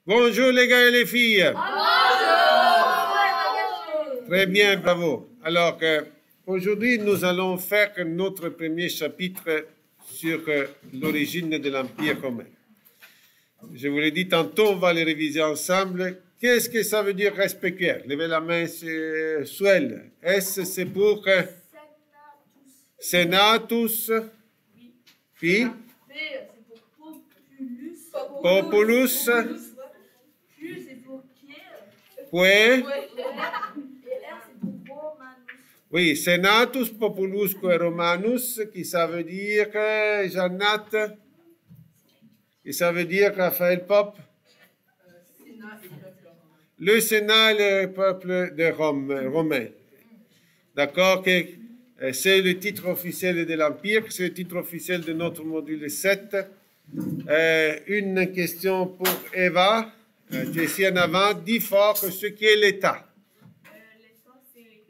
Bonjour les gars et les filles. Bonjour. Très bien, bravo. Alors, aujourd'hui, nous allons faire notre premier chapitre sur l'origine de l'Empire romain. Je vous l'ai dit tantôt, on va les réviser ensemble. Qu'est-ce que ça veut dire respectuaire? Levez la main, Suel. S, c'est pour Senatus. Puis P, c'est pour Populus. Populus. Q, c'est pour Kier. Pue. Et R, c'est pour Romanus. Oui, Senatus Populusque Romanus, qui ça veut dire, Jeannat, qui ça veut dire, Raphaël Pop? Le Sénat et le peuple de Rome, romain. D'accord? C'est le titre officiel de l'Empire, c'est le titre officiel de notre module 7. Une question pour Eva. Tu es ici en avant. Dis fort ce qui est l'État.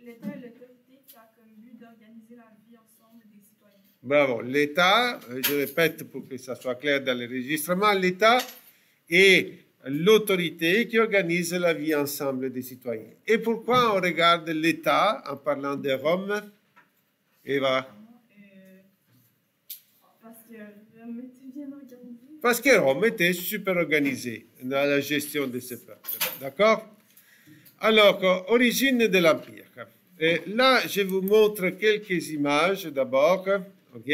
L'État est l'autorité qui a comme but d'organiser la vie ensemble des citoyens. Bravo. L'État, je répète pour que ça soit clair dans l'enregistrement, l'État est l'autorité qui organise la vie ensemble des citoyens. Et pourquoi on regarde l'État en parlant de Rome? Eva? Parce que Rome était bien organisé. Parce que Rome était super organisé dans la gestion de ce peuple. D'accord? Alors, origine de l'Empire. Et là, je vous montre quelques images d'abord. OK?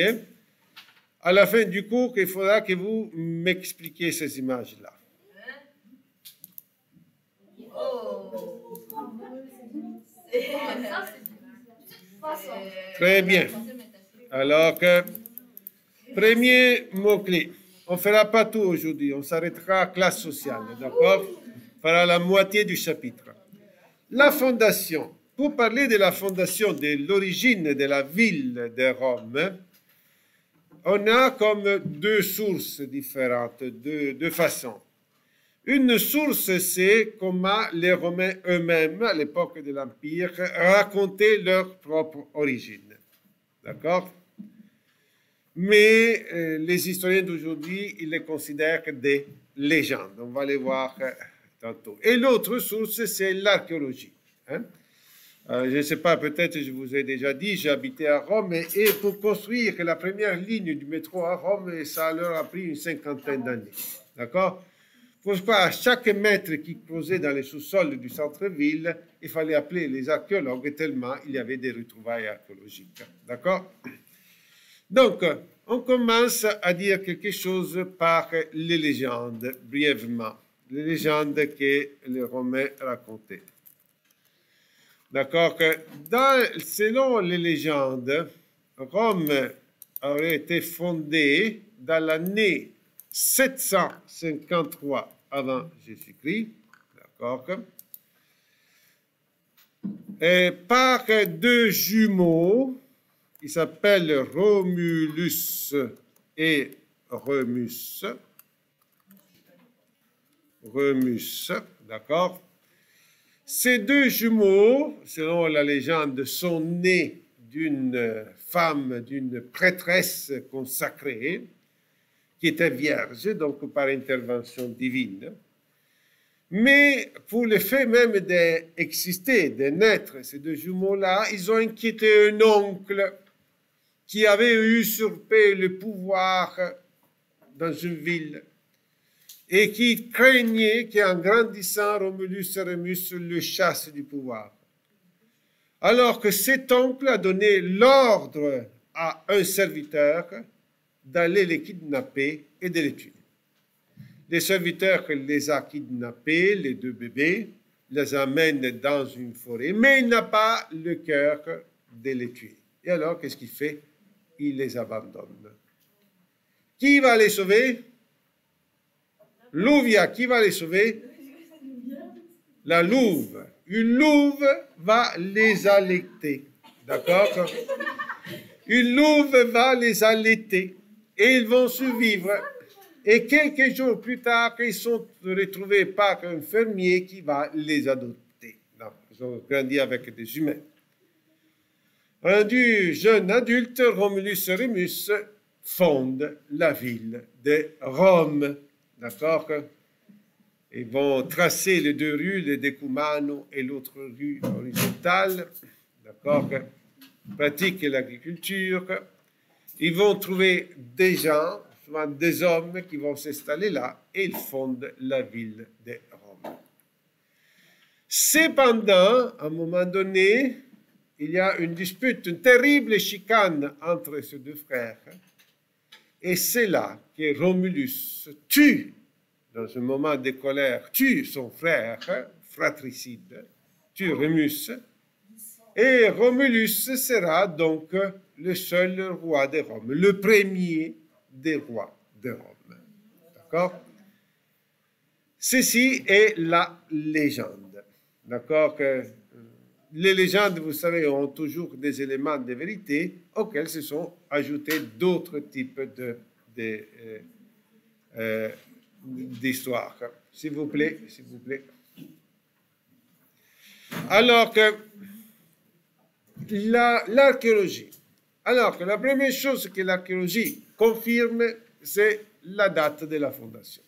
À la fin du cours, il faudra que vous m'expliquiez ces images-là. Très bien. Alors, premier mot-clé. On ne fera pas tout aujourd'hui, on s'arrêtera à classe sociale, d'accord? On fera la moitié du chapitre. La fondation. Pour parler de la fondation, de l'origine de la ville de Rome, on a comme deux sources différentes, deux façons. Une source, c'est comment les Romains eux-mêmes, à l'époque de l'Empire, racontaient leur propre origine. D'accord? Mais les historiens d'aujourd'hui, ils les considèrent des légendes. On va les voir tantôt. Et l'autre source, c'est l'archéologie. Hein? Je ne sais pas, peut-être je vous ai déjà dit, j'ai habité à Rome et pour construire la première ligne du métro à Rome, ça leur a pris une cinquantaine d'années. D'accord? Pourquoi à chaque mètre qui creusait dans les sous-sols du centre-ville, il fallait appeler les archéologues tellement il y avait des retrouvailles archéologiques. D'accord? Donc, on commence à dire quelque chose par les légendes, brièvement. Les légendes que les Romains racontaient. D'accord? Selon les légendes, Rome aurait été fondée dans l'année 753 avant Jésus-Christ. D'accord? Par deux jumeaux qui s'appellent Romulus et Remus. Remus, d'accord? Ces deux jumeaux, selon la légende, sont nés d'une femme, d'une prêtresse consacrée, qui était vierge, donc par intervention divine. Mais pour le fait même d'exister, de naître, ces deux jumeaux-là, ils ont inquiété un oncle qui avait usurpé le pouvoir dans une ville et qui craignait qu'en grandissant, Romulus et Remus le chassent du pouvoir. Alors que cet oncle a donné l'ordre à un serviteur d'aller les kidnapper et de les tuer. Les serviteurs les a kidnappés, les deux bébés, les amènent dans une forêt, mais il n'a pas le cœur de les tuer. Et alors, qu'est-ce qu'il fait? Il les abandonne. Qui va les sauver? Louvia, qui va les sauver? La louve. Une louve va les allaiter. D'accord? Une louve va les allaiter. Et ils vont survivre. Et quelques jours plus tard, ils sont retrouvés par un fermier qui va les adopter. Donc, ils ont grandi avec des humains. Rendu jeune adulte, Romulus et Remus fondent la ville de Rome. D'accord? Ils vont tracer les deux rues, le Decumano et l'autre rue horizontale, d'accord, pratiquent l'agriculture. Ils vont trouver des gens, souvent des hommes, qui vont s'installer là et ils fondent la ville de Rome. Cependant, à un moment donné, il y a une dispute, une terrible chicane entre ces deux frères. Et c'est là que Romulus tue, dans un moment de colère, tue son frère, fratricide, tue Rémus. Et Romulus sera donc le seul roi de Rome, le premier des rois de Rome. D'accord? Ceci est la légende. D'accord? Les légendes, vous savez, ont toujours des éléments de vérité auxquels se sont ajoutés d'autres types d'histoires. S'il vous plaît, s'il vous plaît. Alors que l'archéologie. Alors que la première chose que l'archéologie confirme, c'est la date de la fondation.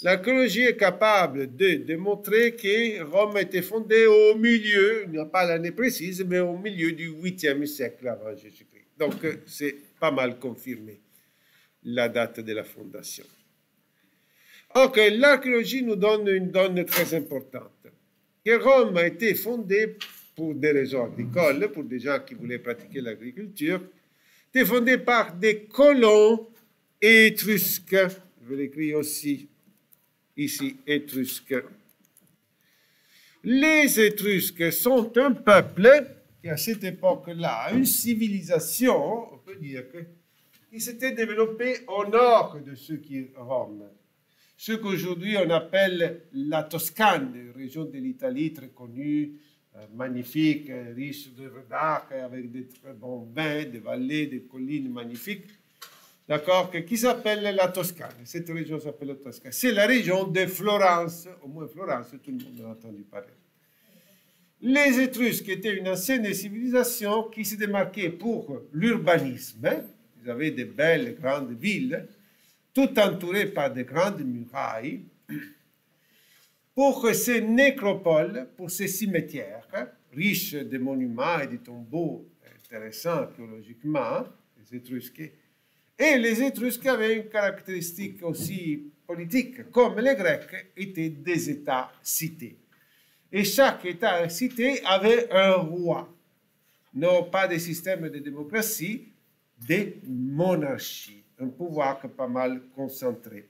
L'archéologie est capable de démontrer que Rome a été fondée au milieu, il n'y a pas l'année précise, mais au milieu du 8e siècle avant Jésus-Christ. Donc, c'est pas mal confirmé, la date de la fondation. Ok, l'archéologie nous donne une donne très importante, que Rome a été fondée pour des raisons agricoles, pour des gens qui voulaient pratiquer l'agriculture, était fondée par des colons étrusques. Je vais l'écrire aussi ici, Étrusques. Les Étrusques sont un peuple qui, à cette époque-là, a une civilisation, on peut dire, qui s'était développée au nord de ce qui est Rome. Ce qu'aujourd'hui on appelle la Toscane, une région de l'Italie très connue, magnifique, riche d'œuvres d'art, avec des très bons vins, des vallées, des collines magnifiques. D'accord, qui s'appelle la Toscane. Cette région s'appelle la Toscane. C'est la région de Florence. Au moins Florence, tout le monde a entendu parler. Les Étrusques étaient une ancienne civilisation qui se démarquait pour l'urbanisme. Ils avaient de belles grandes villes, tout entourées par de grandes murailles. Pour ces nécropoles, pour ces cimetières, riches de monuments et de tombeaux intéressants archéologiquement, les Étrusques. Et les Étrusques avaient une caractéristique aussi politique, comme les Grecs étaient des États-cités. Et chaque État-cité avait un roi. Non pas des systèmes de démocratie, des monarchies, un pouvoir pas mal concentré.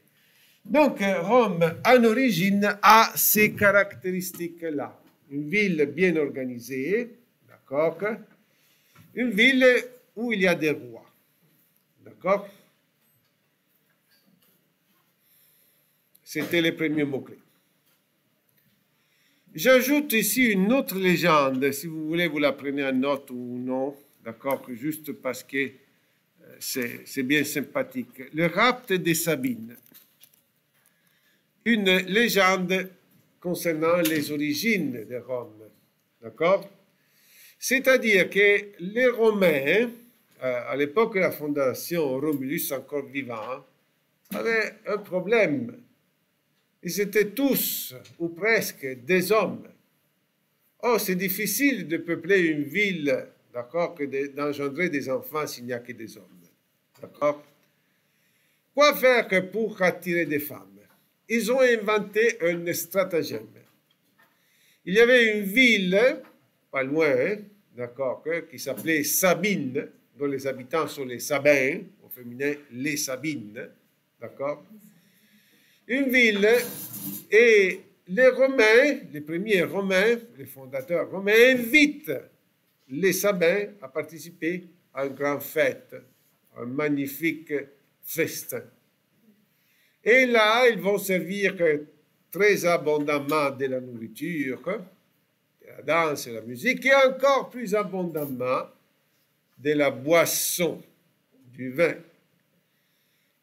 Donc Rome, en origine, a ces caractéristiques-là. Une ville bien organisée, d'accord? Une ville où il y a des rois. D'accord? C'était les premiers mots-clés. J'ajoute ici une autre légende, si vous voulez, vous la prenez en note ou non, d'accord? Juste parce que c'est bien sympathique. Le rapt des Sabines. Une légende concernant les origines de Rome, d'accord? C'est-à-dire que les Romains, à l'époque de la fondation, Romulus encore vivant, avait un problème. Ils étaient tous, ou presque, des hommes. Oh, c'est difficile de peupler une ville, d'accord, que d'engendrer des enfants s'il n'y a que des hommes. D'accord? Quoi faire que pour attirer des femmes? Ils ont inventé un stratagème. Il y avait une ville, pas loin, d'accord, qui s'appelait Sabine, dont les habitants sont les Sabins, au féminin les Sabines, d'accord? Une ville, et les Romains, les premiers Romains, les fondateurs romains, invitent les Sabins à participer à une grande fête, un magnifique festin. Et là, ils vont servir très abondamment de la nourriture, de la danse et la musique, et encore plus abondamment de la boisson, du vin.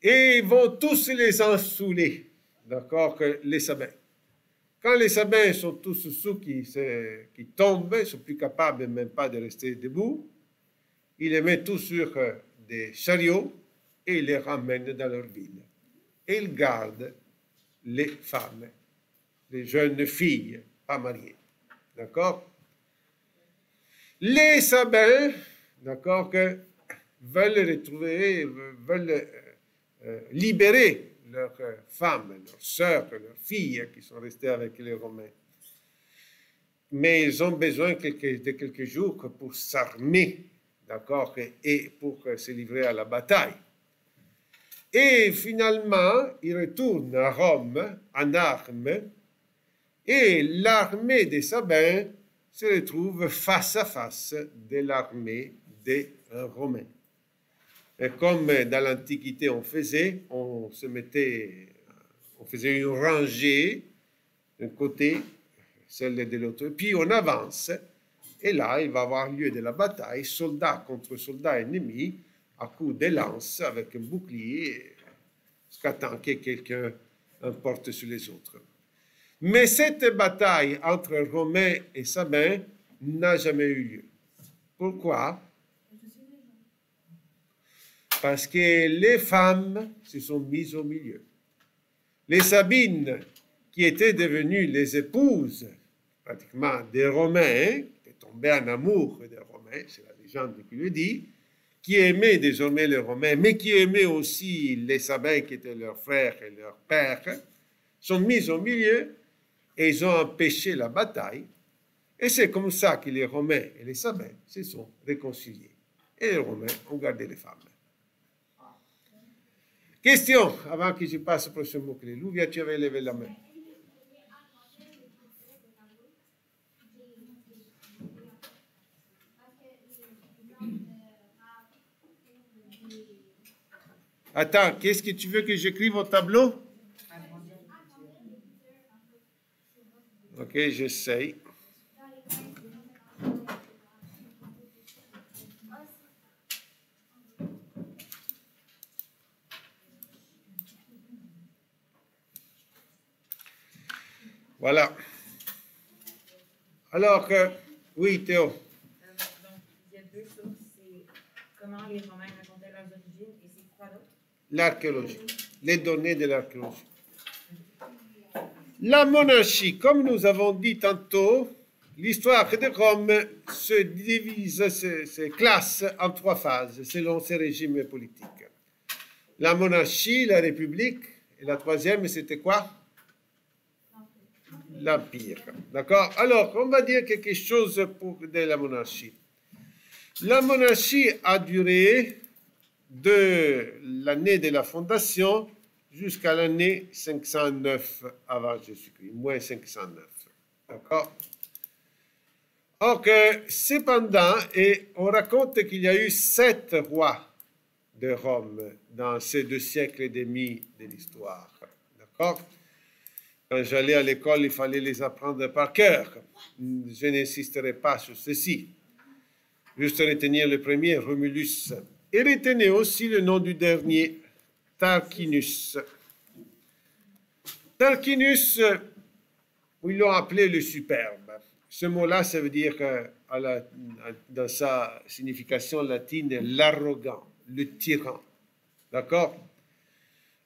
Et ils vont tous les ensouler, d'accord, les Sabins. Quand les Sabins sont tous sous qui tombent, ils ne sont plus capables même pas de rester debout, ils les mettent tous sur des chariots et ils les ramènent dans leur ville. Et ils gardent les femmes les jeunes filles pas mariées. D'accord? Les Sabins, d'accord, que veulent retrouver, veulent libérer leurs femmes, leurs sœurs, leurs filles qui sont restées avec les Romains. Mais ils ont besoin de quelques jours pour s'armer, d'accord, et pour se livrer à la bataille. Et finalement, ils retournent à Rome en armes, et l'armée des Sabins se retrouve face à face de l'armée des Romains. Et comme dans l'Antiquité on faisait une rangée d'un côté, celle de l'autre, puis on avance, et là il va avoir lieu de la bataille, soldat contre soldat ennemi, à coups de lance, avec un bouclier, jusqu'à temps que quelqu'un emporte sur les autres. Mais cette bataille entre Romains et Sabins n'a jamais eu lieu. Pourquoi? Parce que les femmes se sont mises au milieu. Les Sabines, qui étaient devenues les épouses pratiquement des Romains, qui étaient tombées en amour des Romains, c'est la légende qui le dit, qui aimaient désormais les Romains, mais qui aimaient aussi les Sabins qui étaient leurs frères et leurs pères, sont mises au milieu et ils ont empêché la bataille. Et c'est comme ça que les Romains et les Sabins se sont réconciliés. Et les Romains ont gardé les femmes. Question, avant que je passe au prochain mot-clé. Louvia, tu avais levé la main. Attends, qu'est-ce que tu veux que j'écrive au tableau? Ok, j'essaye. Voilà. Alors, oui, Théo. Donc, il y a deux sources. C'est comment les Romains racontaient leurs origines et c'est quoi d'autre? L'archéologie. Les données de l'archéologie. La monarchie, comme nous avons dit tantôt, l'histoire de Rome se divise, se classe en trois phases selon ses régimes politiques. La monarchie, la république, et la troisième, c'était quoi? L'empire. D'accord? Alors, on va dire quelque chose de la monarchie. La monarchie a duré de l'année de la fondation jusqu'à l'année 509 avant Jésus-Christ, moins 509. D'accord? Ok, cependant, et on raconte qu'il y a eu 7 rois de Rome dans ces 2 siècles et demi de l'histoire. D'accord? Quand j'allais à l'école, il fallait les apprendre par cœur. Je n'insisterai pas sur ceci. Juste retenir le premier, Romulus. Et retenez aussi le nom du dernier, Tarquinius. Tarquinius, ils l'ont appelé le superbe. Ce mot-là, ça veut dire, dans sa signification latine, l'arrogant, le tyran. D'accord?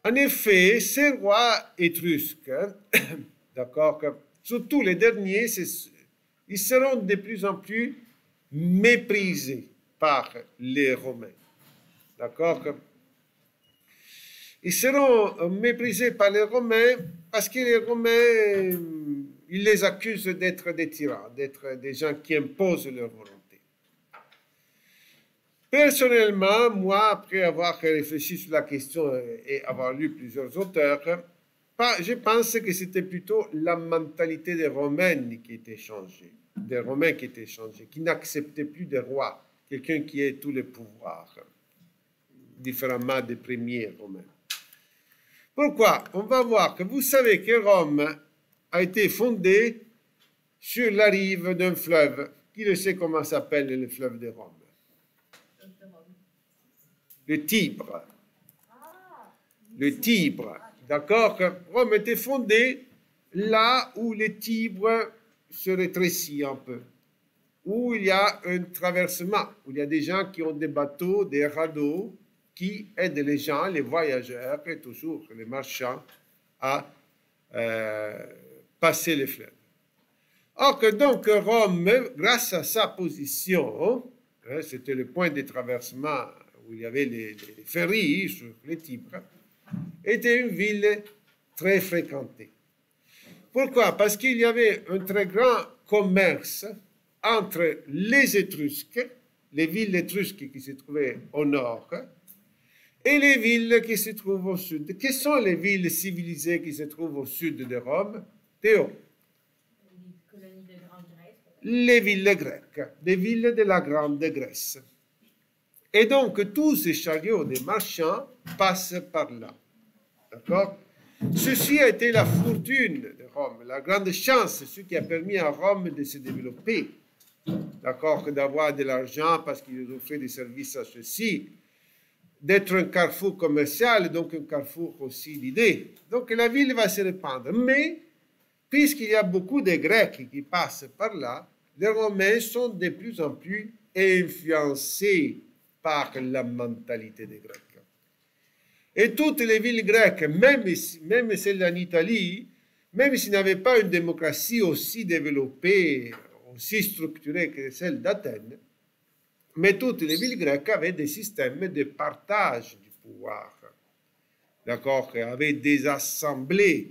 En effet, ces rois étrusques, d'accord, surtout les derniers, ils seront de plus en plus méprisés par les Romains. D'accord? Ils seront méprisés par les Romains parce que les Romains, ils les accusent d'être des tyrans, d'être des gens qui imposent leur volonté. Personnellement, moi, après avoir réfléchi sur la question et avoir lu plusieurs auteurs, je pense que c'était plutôt la mentalité des Romains qui était changée, qui n'acceptaient plus des rois, quelqu'un qui ait tous les pouvoirs, différemment des premiers Romains. Pourquoi? On va voir que vous savez que Rome a été fondée sur la rive d'un fleuve. Qui le sait comment s'appelle le fleuve de Rome? Le Tibre. Le Tibre. D'accord? Rome était fondée là où le Tibre se rétrécit un peu, où il y a un traversement, où il y a des gens qui ont des bateaux, des radeaux, qui aident les gens, les voyageurs et toujours les marchands à passer les fleuves. Or que donc Rome, grâce à sa position, c'était le point de traversement où il y avait les ferries sur les Tibre, était une ville très fréquentée. Pourquoi? Parce qu'il y avait un très grand commerce entre les Étrusques, les villes étrusques qui se trouvaient au nord, et les villes qui se trouvent au sud. Quelles sont les villes civilisées qui se trouvent au sud de Rome? Théo? Les colonies de Grande Grèce. Les villes grecques, des villes de la Grande Grèce. Et donc, tous ces chariots des marchands passent par là. D'accord? Ceci a été la fortune de Rome, la grande chance, ce qui a permis à Rome de se développer. D'accord? D'avoir de l'argent parce qu'ils offraient des services à ceux-ci, d'être un carrefour commercial, donc un carrefour aussi d'idées. Donc, la ville va se répandre. Mais, puisqu'il y a beaucoup de Grecs qui passent par là, les Romains sont de plus en plus influencés par la mentalité des Grecs. Et toutes les villes grecques, même celles en Italie, même s'ils n'avaient pas une démocratie aussi développée, aussi structurée que celle d'Athènes, mais toutes les villes grecques avaient des systèmes de partage du pouvoir. D'accord? Avaient des assemblées,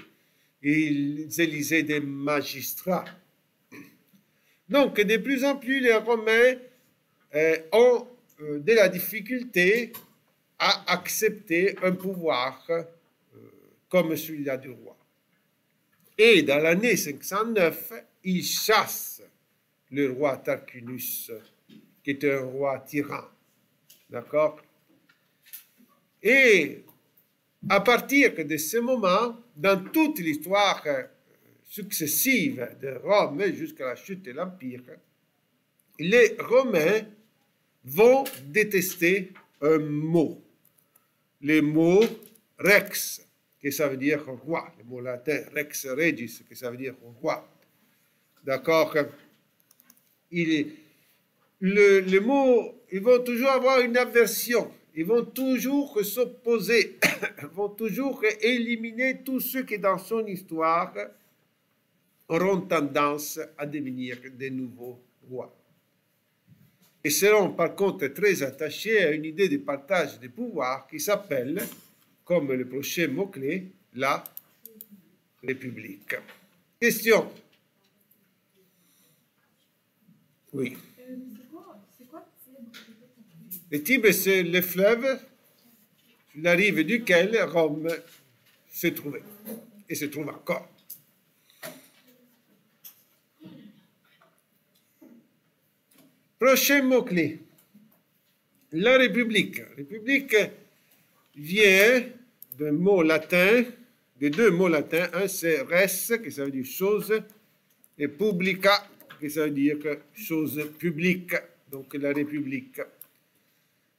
ils élisaient des magistrats. Donc, de plus en plus, les Romains ont de la difficulté à accepter un pouvoir comme celui-là du roi. Et dans l'année 509, ils chassent le roi Tarquinius, qui était un roi tyran. D'accord? Et à partir de ce moment, dans toute l'histoire successive de Rome jusqu'à la chute de l'Empire, les Romains vont détester un mot. Le mot rex, que ça veut dire roi. Le mot latin rex regis, que ça veut dire roi. D'accord? Le mot, ils vont toujours avoir une aversion. Ils vont toujours s'opposer. Ils vont toujours éliminer tous ceux qui, dans son histoire, auront tendance à devenir de nouveaux rois. Et seront par contre très attachés à une idée de partage de pouvoir qui s'appelle, comme le prochain mot-clé, la République. Question? Oui. C'est quoi Tibre? Le Tibre, c'est le fleuve sur la rive duquel Rome se trouvait et se trouve encore. Prochain mot-clé, la République. République vient d'un mot latin, de deux mots latins. Un, c'est res, qui ça veut dire chose, et publica, qui ça veut dire chose publique, donc la République.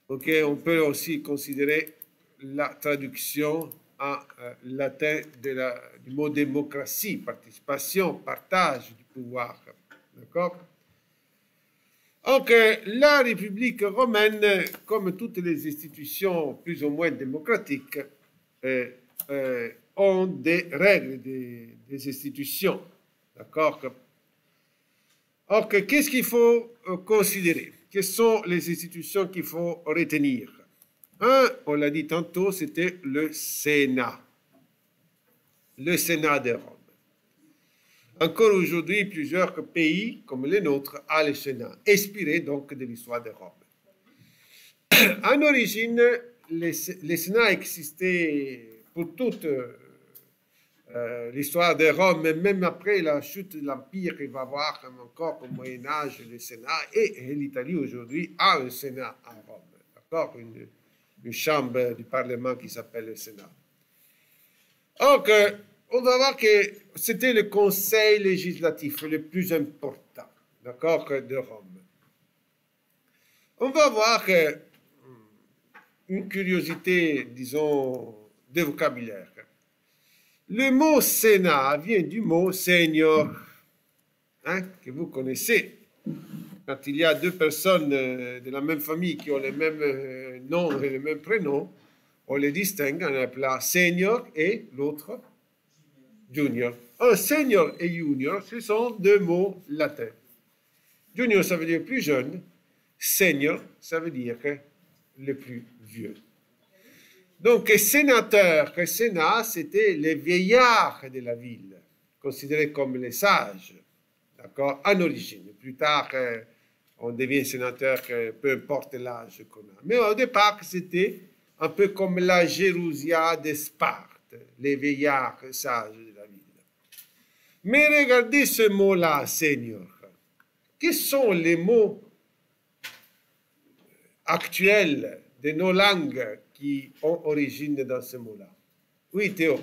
Ok, on peut aussi considérer la traduction en latin du mot démocratie, participation, partage du pouvoir. D'accord? Donc, la République romaine, comme toutes les institutions plus ou moins démocratiques, ont des règles, des institutions. D'accord? Donc, qu'est-ce qu'il faut considérer? Quelles sont les institutions qu'il faut retenir? Un, on l'a dit tantôt, c'était le Sénat. Le Sénat de Rome. Encore aujourd'hui, plusieurs pays, comme les nôtres, ont le Sénat, inspiré donc de l'histoire de Rome. En origine, le Sénat existait pour toute l'histoire de Rome, même après la chute de l'Empire, il va y avoir encore au Moyen-Âge le Sénat, et l'Italie aujourd'hui a un Sénat à Rome, d'accord, une chambre du Parlement qui s'appelle le Sénat. Donc, on va voir que c'était le conseil législatif le plus important, d'accord, de Rome. On va voir une curiosité, disons, de vocabulaire. Le mot Sénat vient du mot Senior, que vous connaissez. Quand il y a deux personnes de la même famille qui ont le même nom et le même prénom, on les distingue en appelant Senior et l'autre Junior. Un senior et junior, ce sont deux mots latins. Junior, ça veut dire plus jeune. Senior, ça veut dire le plus vieux. Donc, sénateur, sénat, c'était les vieillards de la ville, considérés comme les sages, d'accord, en origine. Plus tard, on devient sénateur, peu importe l'âge qu'on a. Mais au départ, c'était un peu comme la Gérousia de Sparte, les vieillards sages de la ville. Mais regardez ce mot-là, senior. Quels sont les mots actuels de nos langues qui ont origine dans ce mot-là? Oui, Théo.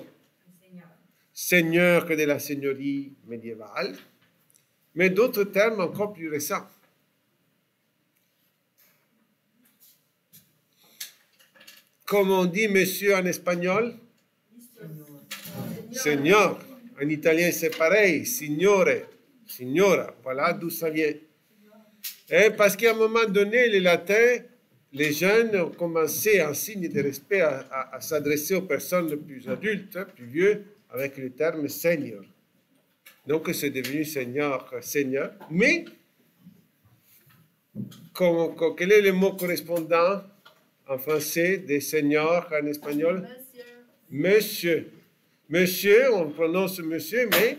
Seigneur de la seigneurie médiévale, mais d'autres termes encore plus récents. Comme on dit monsieur en espagnol? Seigneur. En italien, c'est pareil, signore, signora. Voilà d'où ça vient. Et parce qu'à un moment donné, les latins, les jeunes ont commencé en signe de respect à s'adresser aux personnes plus adultes, plus vieux, avec le terme seigneur. Donc, c'est devenu seigneur, seigneur. Mais, quel est le mot correspondant en français de seigneur en espagnol? Monsieur. Monsieur, on prononce monsieur, mais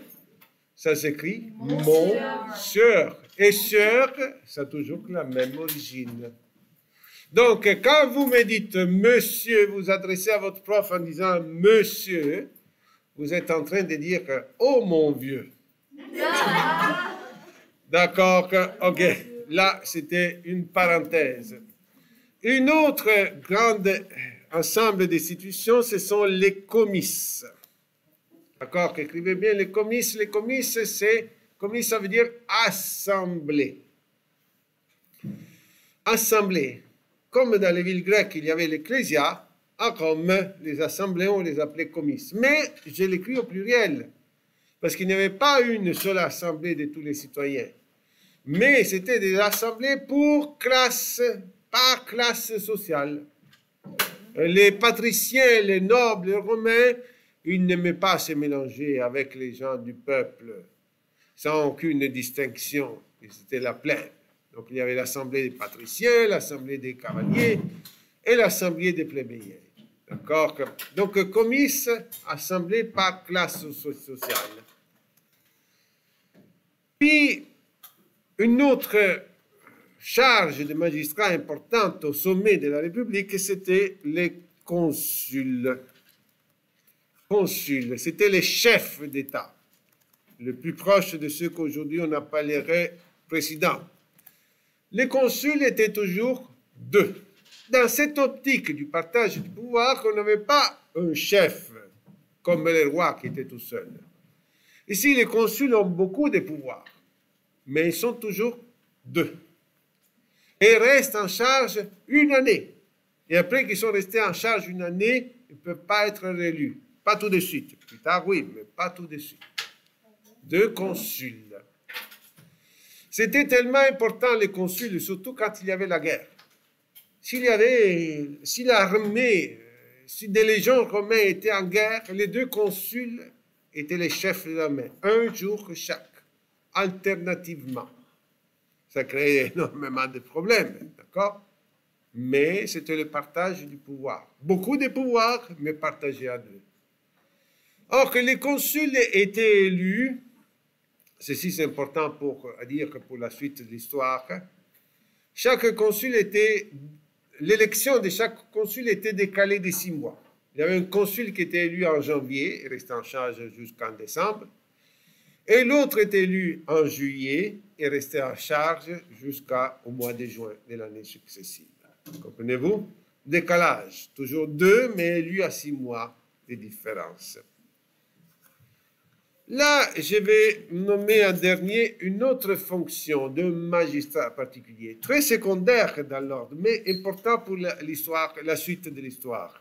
ça s'écrit monsieur. Et sœur, ça a toujours la même origine. Donc, quand vous me dites monsieur, vous adressez à votre prof en disant monsieur, vous êtes en train de dire oh mon vieux. D'accord, ok. Là, c'était une parenthèse. Une autre grande ensemble d'institutions, ce sont les comices. D'accord, écrivez bien les comices. Les comices, comice, ça veut dire assemblée. Assemblée. Comme dans les villes grecques, il y avait l'ecclésia, à Rome, les assemblées, on les appelait comices. Mais je l'écris au pluriel, parce qu'il n'y avait pas une seule assemblée de tous les citoyens. Mais c'était des assemblées pour classe, par classe sociale. Les patriciens, les nobles, les romains, ils n'aimaient pas se mélanger avec les gens du peuple, sans aucune distinction. C'était la plèbe. Donc il y avait l'assemblée des patriciens, l'assemblée des cavaliers et l'assemblée des plébéiens. D'accord? Donc comice, assemblée par classe sociale. Puis, une autre charge de magistrat importante au sommet de la République, c'était les consuls. Consuls, c'était les chefs d'État, le plus proche de ceux qu'aujourd'hui on appellerait présidents. Les consuls étaient toujours deux. Dans cette optique du partage du pouvoir, on n'avait pas un chef comme le roi qui était tout seul. Ici, les consuls ont beaucoup de pouvoir, mais ils sont toujours deux. Et restent en charge une année. Et après qu'ils sont restés en charge une année, ils ne peuvent pas être réélus. Pas tout de suite. Plus tard, oui, mais pas tout de suite. Deux consuls. C'était tellement important, les consuls, surtout quand il y avait la guerre. Si l'armée, si des légions romaines étaient en guerre, les deux consuls étaient les chefs de l'armée, un jour chaque, alternativement. Ça créait énormément de problèmes, d'accord? Mais c'était le partage du pouvoir. Beaucoup de pouvoir, mais partagé à deux. Or, que les consuls étaient élus, ceci c'est important pour dire que pour la suite de l'histoire, chaque consul l'élection de chaque consul était décalée de 6 mois. Il y avait un consul qui était élu en janvier et restait en charge jusqu'en décembre, et l'autre était élu en juillet et restait en charge jusqu'au mois de juin de l'année successive. Comprenez-vous? Décalage, toujours 2, mais élu à 6 mois de différence. Là, je vais nommer en dernier une autre fonction de magistrat particulier, très secondaire dans l'ordre, mais important pour l'histoire, la suite de l'histoire.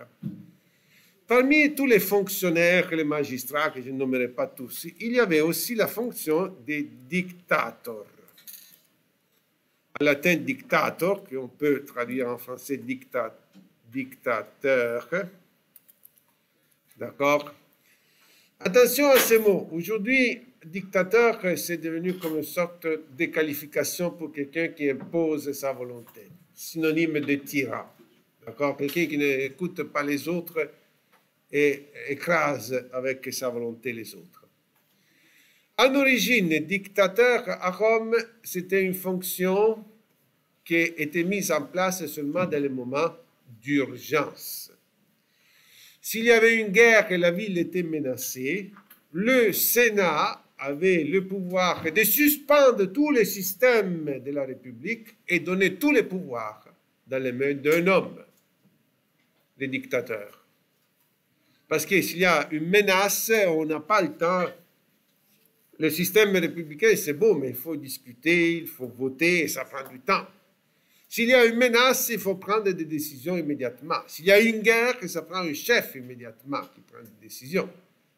Parmi tous les fonctionnaires, les magistrats, que je ne nommerai pas tous, il y avait aussi la fonction des dictators. En latin, dictator, qu'on peut traduire en français dictateur, d'accord? Attention à ces mots. Aujourd'hui, dictateur, c'est devenu comme une sorte de qualification pour quelqu'un qui impose sa volonté. Synonyme de tyran. D'accord? Quelqu'un qui n'écoute pas les autres et écrase avec sa volonté les autres. En origine, dictateur à Rome, c'était une fonction qui était mise en place seulement dans les moments d'urgence. S'il y avait une guerre et la ville était menacée, le Sénat avait le pouvoir de suspendre tous les systèmes de la République et donner tous les pouvoirs dans les mains d'un homme, le dictateur. Parce que s'il y a une menace, on n'a pas le temps. Le système républicain, c'est beau, mais il faut discuter, il faut voter, et ça prend du temps. S'il y a une menace, il faut prendre des décisions immédiatement. S'il y a une guerre, ça prend un chef immédiatement qui prend des décisions.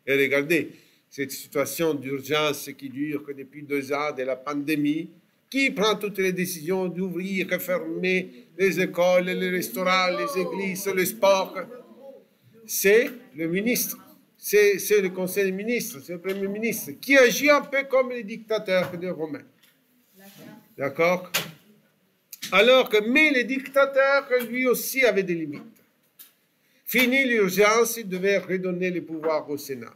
Et regardez, cette situation d'urgence qui dure que depuis 2 ans de la pandémie, qui prend toutes les décisions d'ouvrir, fermer les écoles, les restaurants, les églises, le sport? C'est le ministre. C'est le conseil des ministres, c'est le premier ministre, qui agit un peu comme les dictateurs des Romains. D'accord? Alors que, mais les dictateurs, lui aussi, avaient des limites. Fini l'urgence, il devait redonner le pouvoir au Sénat.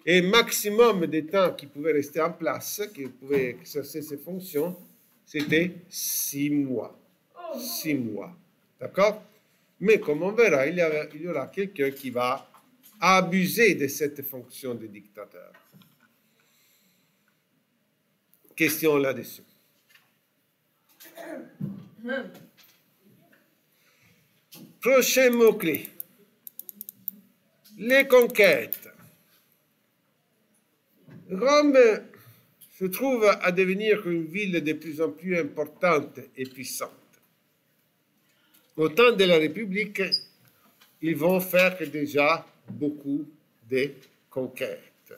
Et maximum de temps qu'il pouvait rester en place, qu'il pouvait exercer ses fonctions, c'était 6 mois. 6 mois. D'accord? Mais comme on verra, il y aura quelqu'un qui va abuser de cette fonction de dictateur. Question là-dessus. Prochain mot-clé. Les conquêtes. Rome se trouve à devenir une ville de plus en plus importante et puissante. Au temps de la République, ils vont faire déjà beaucoup de conquêtes.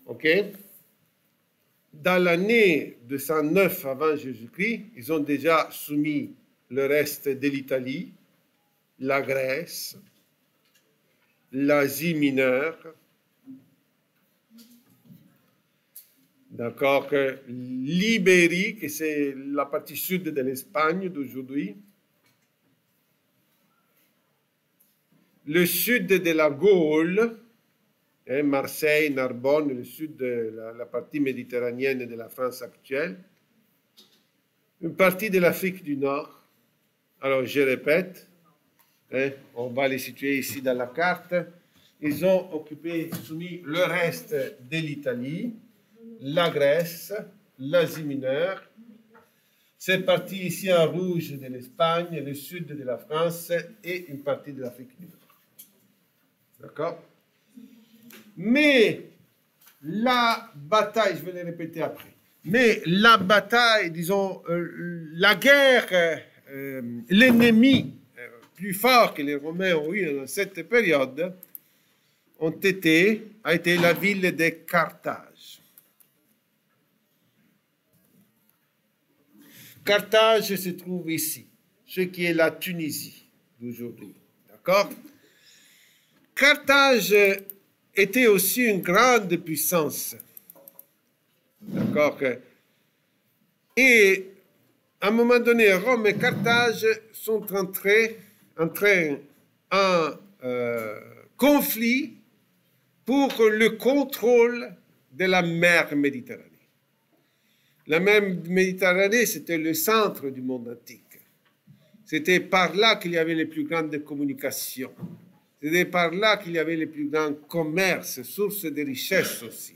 OK? Dans l'année 209 avant Jésus-Christ, ils ont déjà soumis le reste de l'Italie, la Grèce, l'Asie mineure, d'accord, l'Ibérie, que c'est la partie sud de l'Espagne d'aujourd'hui, le sud de la Gaule, Marseille, Narbonne, le sud de la partie méditerranéenne de la France actuelle, une partie de l'Afrique du Nord. Alors, je répète, on va les situer ici dans la carte. Ils ont occupé, soumis le reste de l'Italie, la Grèce, l'Asie mineure. C'est parti ici en rouge de l'Espagne, le sud de la France et une partie de l'Afrique du Nord. D'accord? Mais la bataille, je vais le répéter après, mais la bataille, disons, la guerre, l'ennemi plus fort que les Romains ont eu dans cette période a été la ville de Carthage. Carthage se trouve ici, ce qui est la Tunisie d'aujourd'hui. D'accord? Carthage était aussi une grande puissance. D'accord? Et à un moment donné, Rome et Carthage sont entrés en conflit pour le contrôle de la mer Méditerranée. La mer Méditerranée, c'était le centre du monde antique. C'était par là qu'il y avait les plus grandes communications. C'était par là qu'il y avait les plus grands commerces, sources de richesses aussi.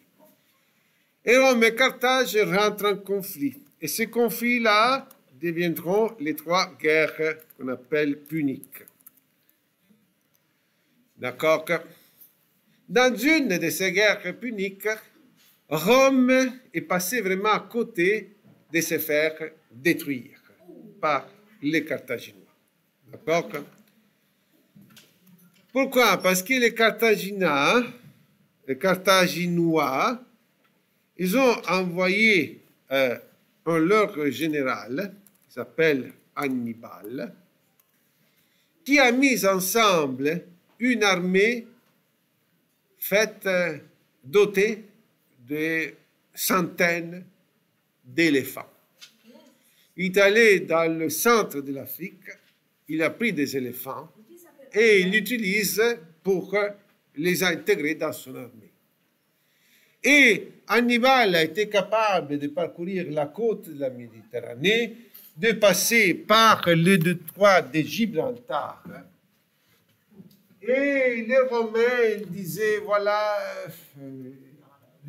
Et Rome et Carthage rentrent en conflit. Et ces conflits-là deviendront les 3 guerres qu'on appelle puniques. D'accord? Dans une de ces guerres puniques, Rome est passée vraiment à côté de se faire détruire par les Carthaginois. D'accord? Pourquoi? Parce que les Carthaginois, ils ont envoyé leur général, qui s'appelle Hannibal, qui a mis ensemble une armée faite, dotée de centaines d'éléphants. Il est allé dans le centre de l'Afrique, il a pris des éléphants et il l'utilise pour les intégrer dans son armée. Et Hannibal a été capable de parcourir la côte de la Méditerranée, de passer par le détroit de Gibraltar. Et les Romains disaient, voilà,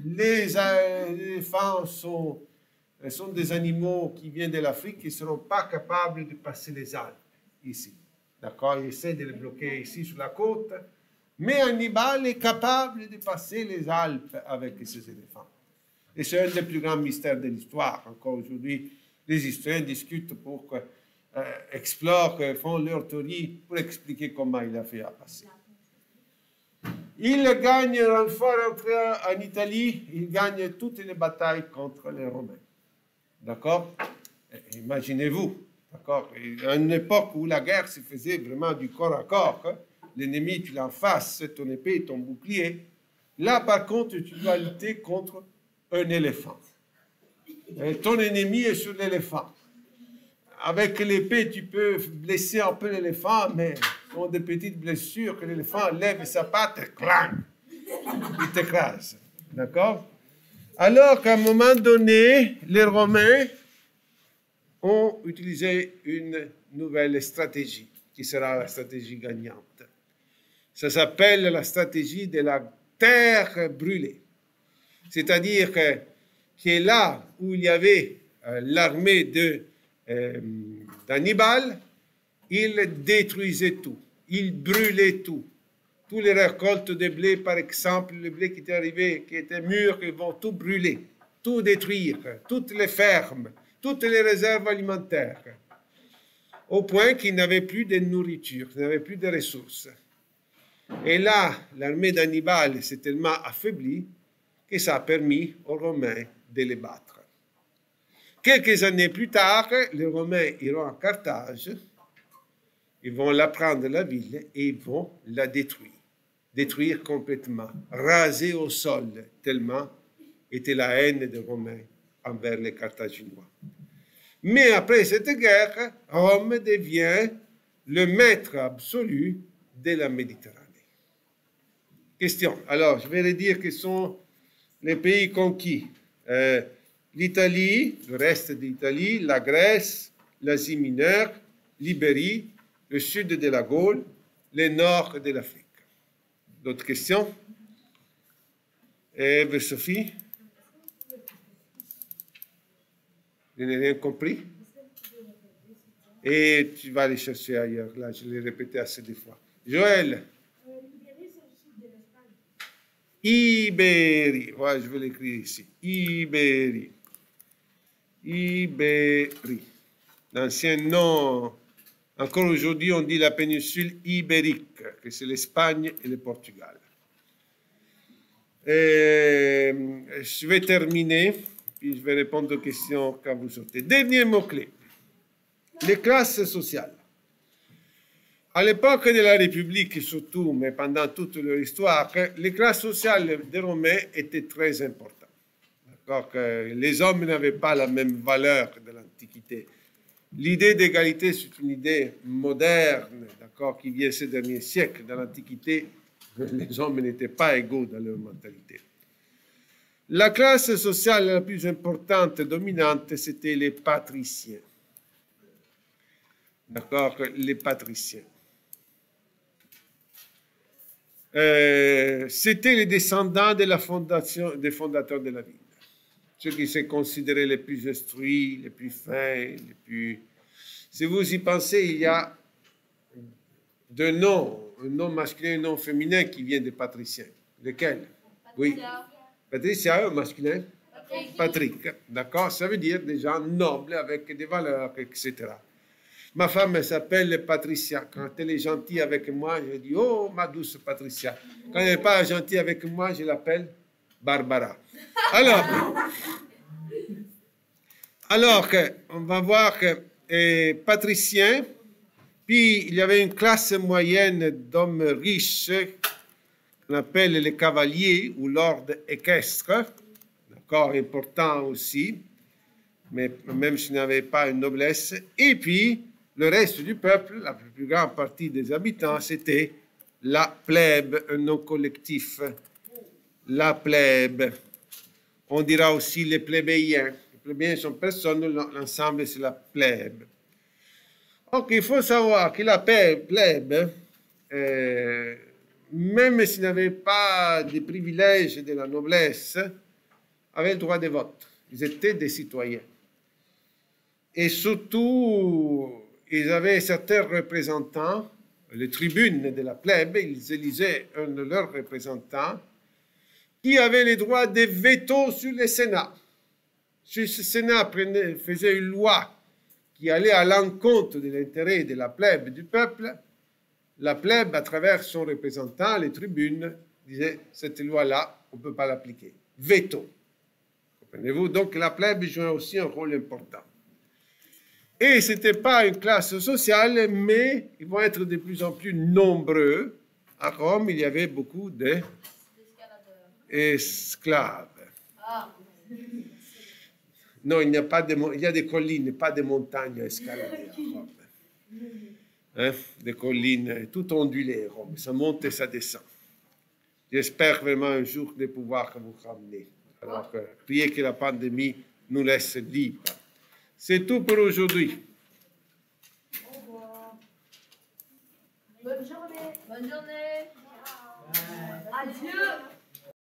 les éléphants sont des animaux qui viennent de l'Afrique qui ne seront pas capables de passer les Alpes ici. D'accord? Ils essaient de les bloquer ici sur la côte. Mais Hannibal est capable de passer les Alpes avec ces éléphants. Et c'est un des plus grands mystères de l'histoire. Encore aujourd'hui, les historiens discutent explorent, font leur théorie pour expliquer comment il a fait à passer. Il gagne, une fois rentré en Italie, il gagne toutes les batailles contre les Romains. D'accord? Imaginez-vous, d'accord? À une époque où la guerre se faisait vraiment du corps à corps, l'ennemi, tu l'as en face, ton épée, ton bouclier. Là, par contre, tu dois lutter contre un éléphant. Et ton ennemi est sur l'éléphant. Avec l'épée, tu peux blesser un peu l'éléphant, mais ce sont des petites blessures que l'éléphant lève sa patte et clang, il t'écrase. D'accord? Alors qu'à un moment donné, les Romains ont utilisé une nouvelle stratégie, qui sera la stratégie gagnante. Ça s'appelle la stratégie de la terre brûlée. C'est-à-dire que là où il y avait l'armée d'Hannibal, il détruisait tout, il brûlait tout. Toutes les récoltes de blé, par exemple, le blé qui était arrivé, qui était mûr, ils vont tout brûler, tout détruire, toutes les fermes, toutes les réserves alimentaires, au point qu'il n'avait plus de nourriture, il n'avait plus de ressources. Et là, l'armée d'Hannibal s'est tellement affaiblie que ça a permis aux Romains de les battre. Quelques années plus tard, les Romains iront à Carthage, ils vont la prendre, la ville, et ils vont la détruire complètement, raser au sol, tellement était la haine des Romains envers les Carthaginois. Mais après cette guerre, Rome devient le maître absolu de la Méditerranée. Question. Alors, je vais redire que sont les pays conquis. L'Italie, le reste de l'Italie, la Grèce, l'Asie mineure, l'Ibérie, le sud de la Gaule, le nord de l'Afrique. D'autres questions? Eve, Sophie? Je n'ai rien compris? Et tu vas aller chercher ailleurs. Là, je l'ai répété assez de fois. Joël? Ibérie. Ouais, je vais l'écrire ici. Ibérie. Ibérie. L'ancien nom. Encore aujourd'hui, on dit la péninsule ibérique, que c'est l'Espagne et le Portugal. Je vais terminer, puis je vais répondre aux questions quand vous sortez. Dernier mot-clé. Les classes sociales. À l'époque de la République, surtout, mais pendant toute leur histoire, les classes sociales des Romains étaient très importantes. Que les hommes n'avaient pas la même valeur que de l'Antiquité. L'idée d'égalité, c'est une idée moderne, d'accord, qui vient ces derniers siècles. Dans l'Antiquité, les hommes n'étaient pas égaux dans leur mentalité. La classe sociale la plus importante, dominante, c'était les patriciens. D'accord, les patriciens. C'était les descendants de des fondateurs de la ville. Ceux qui se considéraient les plus instruits, les plus fins, les plus... Si vous y pensez, il y a deux noms, un nom masculin et un nom féminin qui vient des patriciens. Lequel? Oui. Patricia, masculin? Patrick. D'accord? Ça veut dire des gens nobles avec des valeurs, etc. Ma femme s'appelle Patricia. Quand elle est gentille avec moi, je dis « Oh, ma douce Patricia ». Quand elle n'est pas gentille avec moi, je l'appelle Barbara. Alors on va voir que patriciens, puis il y avait une classe moyenne d'hommes riches qu'on appelle les cavaliers ou l'ordre équestre, d'accord, important aussi, mais même s'il n'avait pas une noblesse. Et puis, le reste du peuple, la plus grande partie des habitants, c'était la plèbe, un nom collectif. La plèbe. On dira aussi les plébéiens. Les plébéiens sont personne, l'ensemble c'est la plèbe. Donc il faut savoir que la plèbe, même s'il n'avait pas des privilèges de la noblesse, avait le droit de vote. Ils étaient des citoyens. Et surtout, ils avaient certains représentants, les tribunes de la plèbe, ils élisaient un de leurs représentants qui avait les droits de veto sur le Sénat. Si ce Sénat faisait une loi qui allait à l'encontre de l'intérêt de la plèbe du peuple, la plèbe, à travers son représentant, les tribunes, disait cette loi-là, on ne peut pas l'appliquer. Veto. Comprenez-vous? Donc la plèbe jouait aussi un rôle important. Et ce n'était pas une classe sociale, mais ils vont être de plus en plus nombreux. À Rome, il y avait beaucoup d'esclaves. Non, il n'y a pas il y a des collines, pas des montagnes à escalader à Rome. Hein? Des collines, tout ondulé à Rome. Ça monte et ça descend. J'espère vraiment un jour de pouvoir vous ramener. Alors, priez que la pandémie nous laisse libres. C'est tout pour aujourd'hui. Au revoir. Bonne journée. Bonne journée. Adieu.